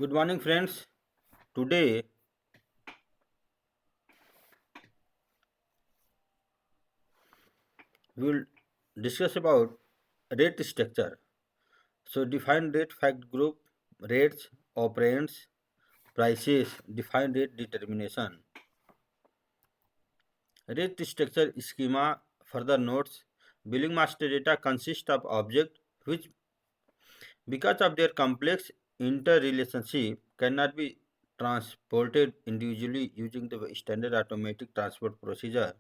Good morning, friends. Today we will discuss about rate structure. So, define rate fact group, rates, operands, prices, define rate determination. Rate structure schema further notes billing master data consists of objects which, because of their complex interrelationship, cannot be transported individually using the standard automatic transport procedure.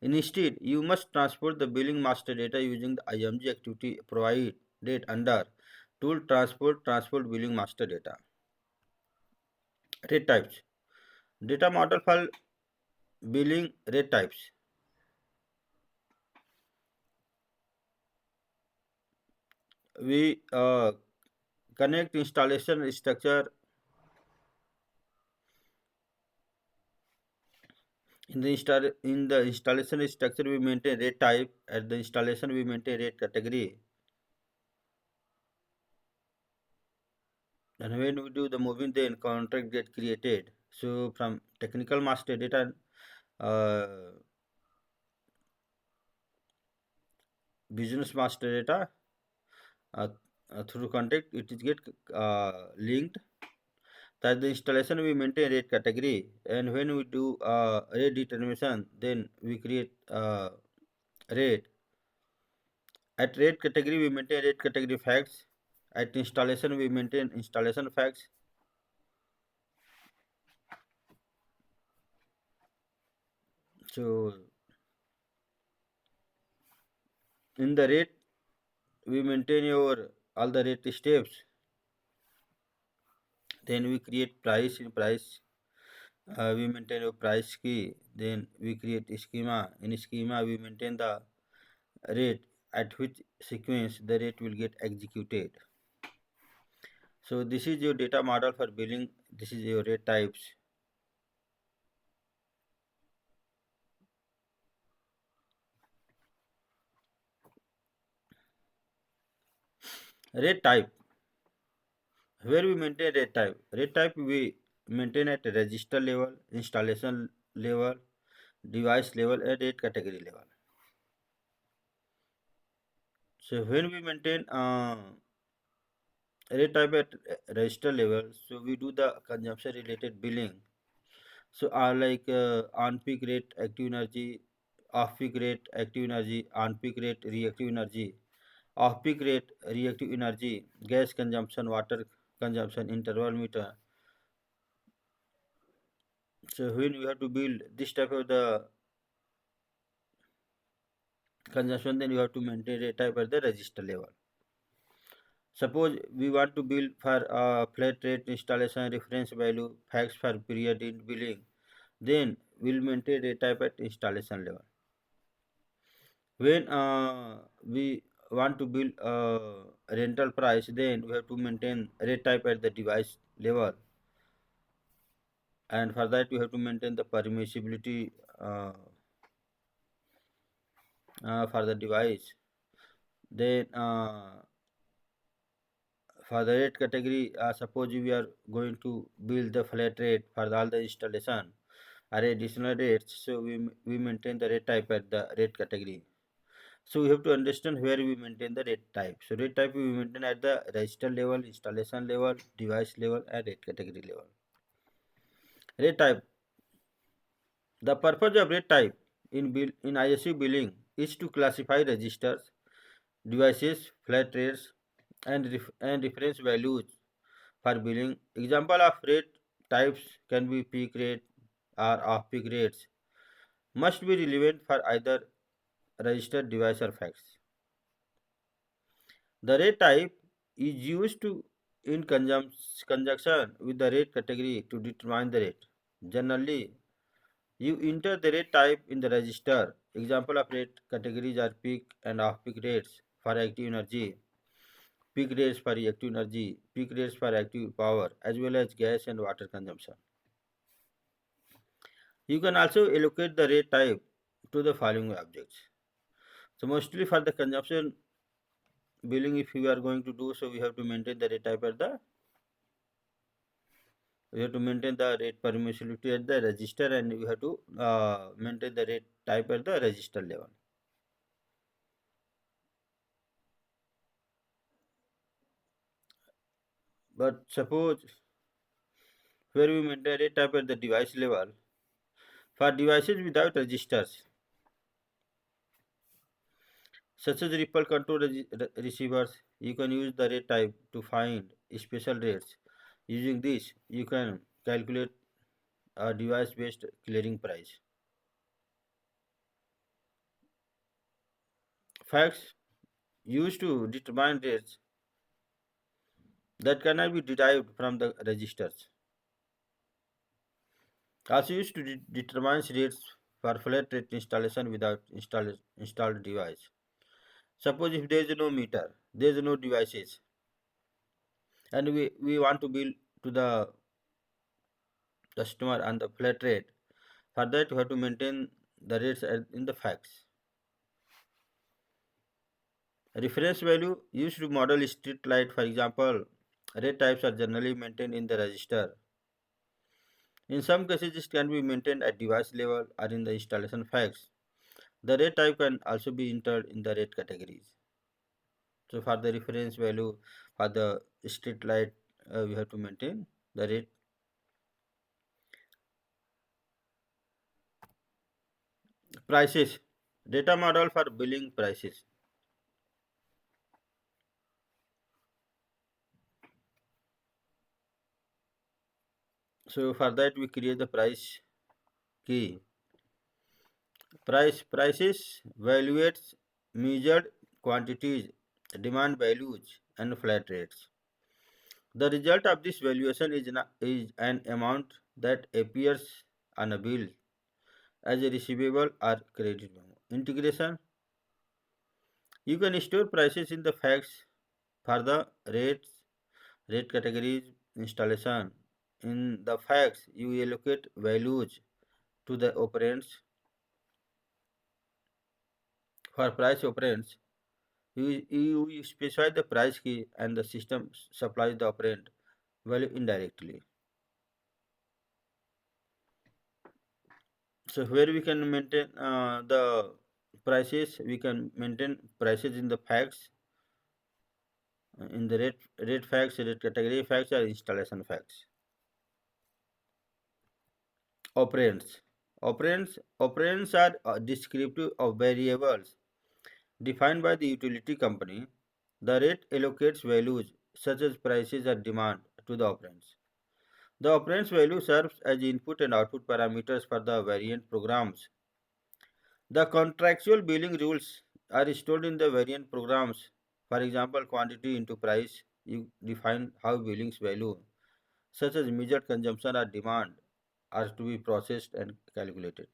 Instead, you must transport the billing master data using the IMG activity provided under tool transport billing master data. Rate types. Data model file billing rate types. We connect installation structure. In the installation structure we maintain rate type. At the installation we maintain rate category. And when we do the moving, then contract get created. So from technical master data, uh, business master data, uh, through contract it is get linked. That the installation we maintain rate category, and when we do rate determination, then we create rate. At rate category we maintain rate category facts. At installation we maintain installation facts. So in the rate we maintain your all the rate steps. Then we create price. In price we maintain a price key. Then we create schema. In schema we maintain the rate at which sequence the rate will get executed. So this is your data model for billing. This is your rate types. Rate type. Where we maintain rate type. Rate type we maintain at register level, installation level, device level, and rate category level. So when we maintain rate type at register level, so we do the consumption related billing. So are like on peak rate active energy, off peak rate active energy, on peak rate reactive energy, off peak rate reactive energy, gas consumption, water consumption, interval meter. So when you have to build this type of the consumption, then you have to maintain rate type at the register level. Suppose we want to build for flat rate installation reference value facts for period in billing, then we'll maintain rate type at installation level. When we want to build rental price, then we have to maintain rate type at the device level, and for that you have to maintain the permissibility for the device. Then for the rate category, suppose we are going to build the flat rate for all the installation or additional rates, so we maintain the rate type at the rate category. So we have to understand where we maintain the rate type. So rate type we maintain at the register level, installation level, device level, and rate category level. Rate type. The purpose of rate type in ISU billing is to classify registers, devices, flat rates, and reference values for billing. Example of rate types can be peak rate or off peak rates. Must be relevant for either registered device or fax. The rate type is used to in conjunction with the rate category to determine the rate. Generally, you enter the rate type in the register. Example of rate categories are peak and off-peak rates for active energy, peak rates for reactive energy, peak rates for active power, as well as gas and water consumption. You can also allocate the rate type to the following objects. So mostly for the consumption billing, if we are going to do so, we have to maintain the rate type at the We have to maintain the rate permissibility at the register, and we have to maintain the rate type at the register level. But suppose where we maintain rate type at the device level, for devices without registers, such as ripple control receivers, you can use the rate type to find special rates. Using this, you can calculate a device based clearing price. Facts used to determine rates that cannot be derived from the registers. Also used to determine rates for flat rate installation without installed device. Suppose if there is no meter, there is no devices, and we want to bill to the customer on the flat rate. For that, you have to maintain the rates in the facts. Reference value used to model street light, for example, rate types are generally maintained in the register. In some cases, this can be maintained at device level or in the installation facts. The rate type can also be entered in the rate categories. So for the reference value for the street light, we have to maintain the rate. Prices, data model for billing prices. So for that we create the price key. Prices evaluates measured quantities, demand values, and flat rates. The result of this valuation is an amount that appears on a bill as a receivable or credit memo. Integration, you can store prices in the facts for the rates, rate categories, installation. In the facts, you allocate values to the operands. For price operands, you specify the price key and the system supplies the operand value indirectly. So where we can maintain the prices, we can maintain prices in the facts, in the rate facts, rate category facts, or installation facts. Operands. Operands are descriptive of variables defined by the utility company. The rate allocates values such as prices or demand to the operands. The operands value serves as input and output parameters for the variant programs. The contractual billing rules are stored in the variant programs. For example, quantity into price, you define how billings value, such as measured consumption or demand, are to be processed and calculated.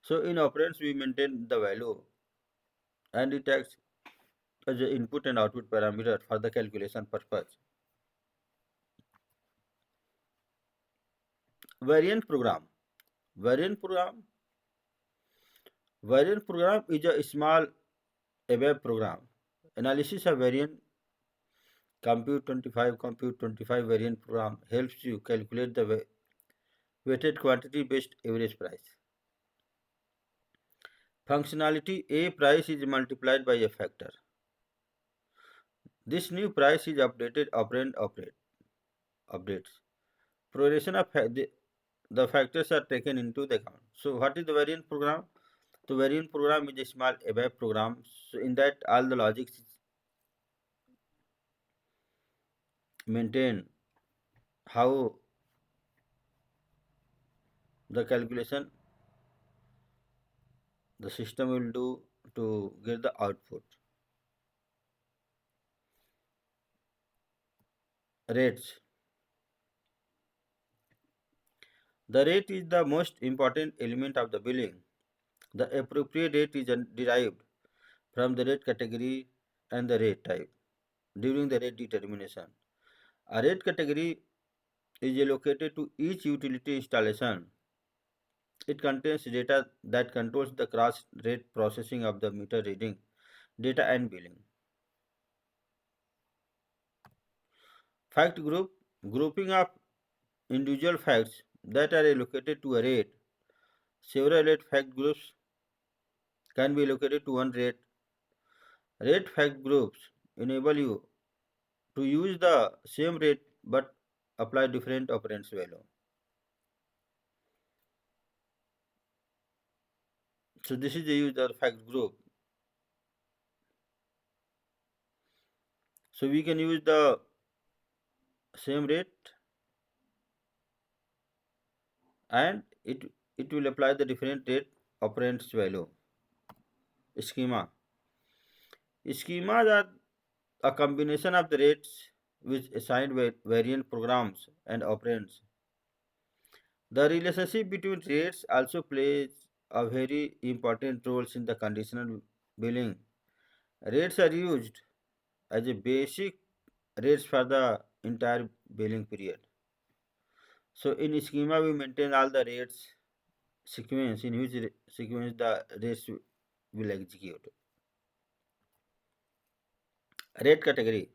So in operands, we maintain the value and it acts as an input and output parameter for the calculation purpose. Variant program. Variant program. Variant program is a small web program. Analysis of variant Compute 25 variant program helps you calculate the weighted quantity based average price. Functionality, a price is multiplied by a factor. This new price is updated operand updates. Proration of the factors are taken into the account. So what is the variant program? The variant program is a small web program. So in that all the logic is maintained, how the calculation the system will do to get the output. Rates. The rate is the most important element of the billing. The appropriate rate is derived from the rate category and the rate type during the rate determination. A rate category is allocated to each utility installation. It contains data that controls the cross rate processing of the meter reading data and billing. Fact group, grouping of individual facts that are allocated to a rate. Several rate fact groups can be allocated to one rate. Rate fact groups enable you to use the same rate but apply different operands value. So this is the use of fact group. So we can use the same rate and it will apply the different rate operands value. Schema. Schemas are a combination of the rates which assigned variant programs and operands. The relationship between rates also plays a very important role in the conditional billing. Rates are used as a basic rates for the entire billing period. So in schema we maintain all the rates sequence in which sequence the rates will execute. Rate category.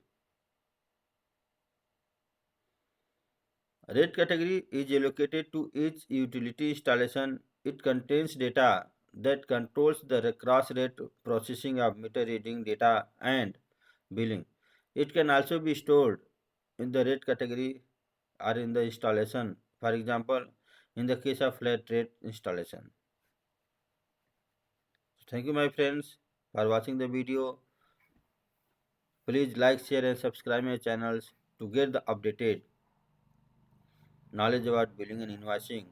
Rate category is allocated to each utility installation. It contains data that controls the cross rate processing of meter reading data and billing. It can also be stored in the rate category or in the installation. For example, in the case of flat rate installation. Thank you, my friends, for watching the video. Please like, share, and subscribe my channels to get the updated knowledge about billing and invoicing.